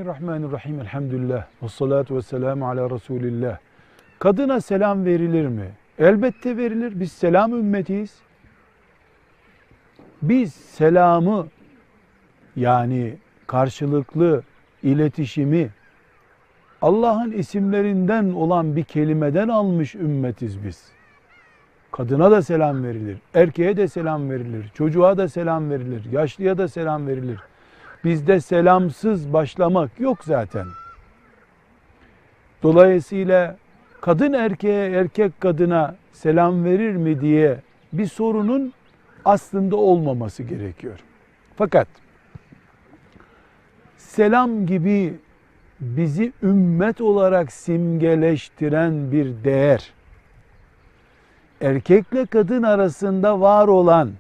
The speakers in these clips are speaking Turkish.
Bismillahirrahmanirrahim. Elhamdülillah. Vessalatu vesselamu ala Resulillah. Kadına selam verilir mi? Elbette verilir. Biz selam ümmetiyiz. Biz selamı, yani karşılıklı iletişimi Allah'ın isimlerinden olan bir kelimeden almış ümmetiz biz. Kadına da selam verilir, erkeğe de selam verilir, çocuğa da selam verilir, yaşlıya da selam verilir. Bizde selamsız başlamak yok zaten. Dolayısıyla kadın erkeğe, erkek kadına selam verir mi diye bir sorunun aslında olmaması gerekiyor. Fakat selam gibi bizi ümmet olarak simgeleştiren bir değer, erkekle kadın arasında var olan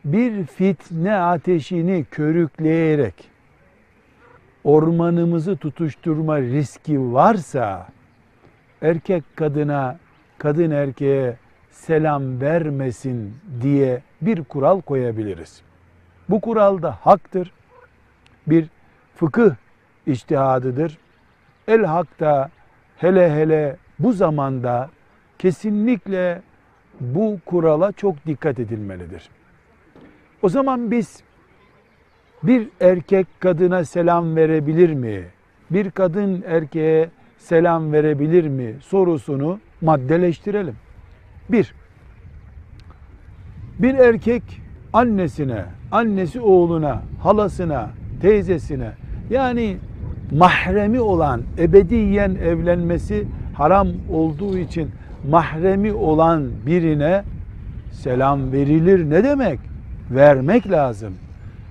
bir fitne ateşini körükleyerek ormanımızı tutuşturma riski varsa, erkek kadına, kadın erkeğe selam vermesin diye bir kural koyabiliriz. Bu kural da haktır. Bir fıkıh içtihadıdır. El-hak da hele bu zamanda kesinlikle bu kurala çok dikkat edilmelidir. O zaman biz bir erkek kadına selam verebilir mi? Bir kadın erkeğe selam verebilir mi sorusunu maddeleştirelim. Bir erkek annesine, annesi oğluna, halasına, teyzesine, yani mahremi olan, ebediyen evlenmesi haram olduğu için mahremi olan birine selam verilir. Ne demek? Vermek lazım.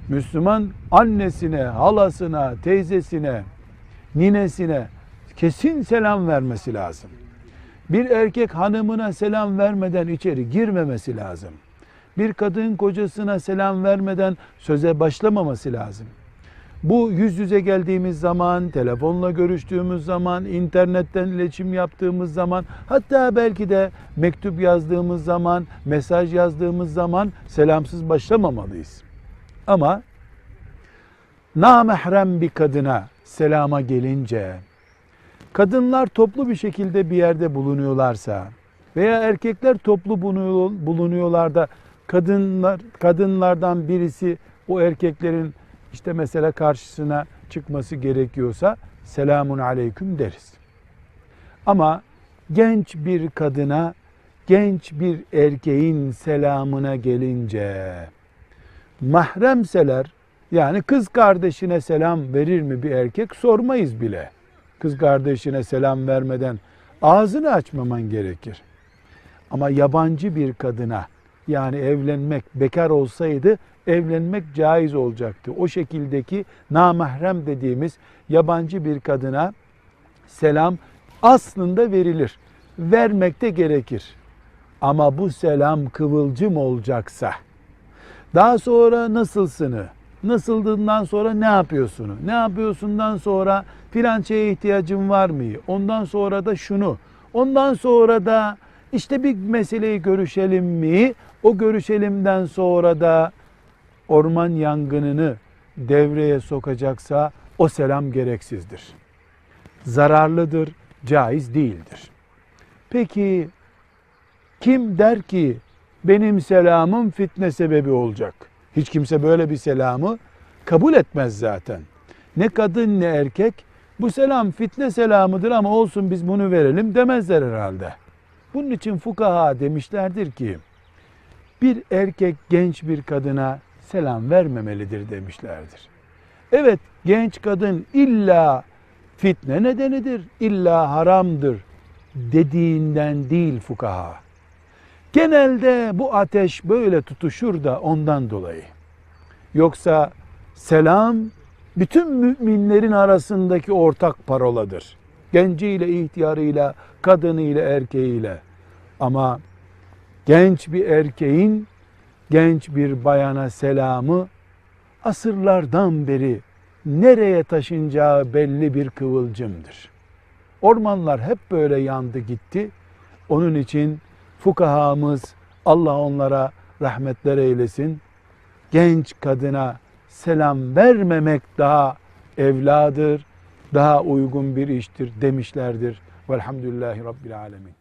Müslüman annesine, halasına, teyzesine, ninesine kesin selam vermesi lazım. Bir erkek hanımına selam vermeden içeri girmemesi lazım. Bir kadın kocasına selam vermeden söze başlamaması lazım. Bu yüz yüze geldiğimiz zaman, telefonla görüştüğümüz zaman, internetten iletişim yaptığımız zaman, hatta belki de mektup yazdığımız zaman, mesaj yazdığımız zaman selamsız başlamamalıyız. Ama namahrem bir kadına selama gelince, kadınlar toplu bir şekilde bir yerde bulunuyorlarsa veya erkekler toplu bulunuyorlar da kadınlardan birisi o erkeklerin işte mesela karşısına çıkması gerekiyorsa selamun aleyküm deriz. Ama genç bir kadına, genç bir erkeğin selamına gelince, mahremseler, yani kız kardeşine selam verir mi bir erkek sormayız bile. Kız kardeşine selam vermeden ağzını açmaman gerekir. Ama yabancı bir kadına, yani evlenmek, bekar olsaydı evlenmek caiz olacaktı. O şekildeki namahrem dediğimiz yabancı bir kadına selam aslında verilir. Vermek de gerekir. Ama bu selam kıvılcım olacaksa, daha sonra nasılsını, nasıldığından sonra ne yapıyorsunu, ne yapıyorsundan sonra filan şeye ihtiyacın var mı, ondan sonra da şunu, ondan sonra da işte bir meseleyi görüşelim mi, o görüşelimden sonra da orman yangınını devreye sokacaksa o selam gereksizdir. Zararlıdır, caiz değildir. Peki kim der ki benim selamım fitne sebebi olacak? Hiç kimse böyle bir selamı kabul etmez zaten. Ne kadın ne erkek bu selam fitne selamıdır ama olsun biz bunu verelim demezler herhalde. Bunun için fukaha demişlerdir ki bir erkek genç bir kadına selam vermemelidir demişlerdir. Evet, genç kadın illa fitne nedenidir, illa haramdır dediğinden değil fukaha. Genelde bu ateş böyle tutuşur da ondan dolayı. Yoksa selam bütün müminlerin arasındaki ortak paroladır. Genciyle, ihtiyarıyla, kadınıyla, erkeğiyle. Ama genç bir erkeğin genç bir bayana selamı asırlardan beri nereye taşınacağı belli bir kıvılcımdır. Ormanlar hep böyle yandı gitti. Onun için fukahamız, Allah onlara rahmetler eylesin, genç kadına selam vermemek daha evladır, daha uygun bir iştir demişlerdir. Velhamdülillahi Rabbil Alemin.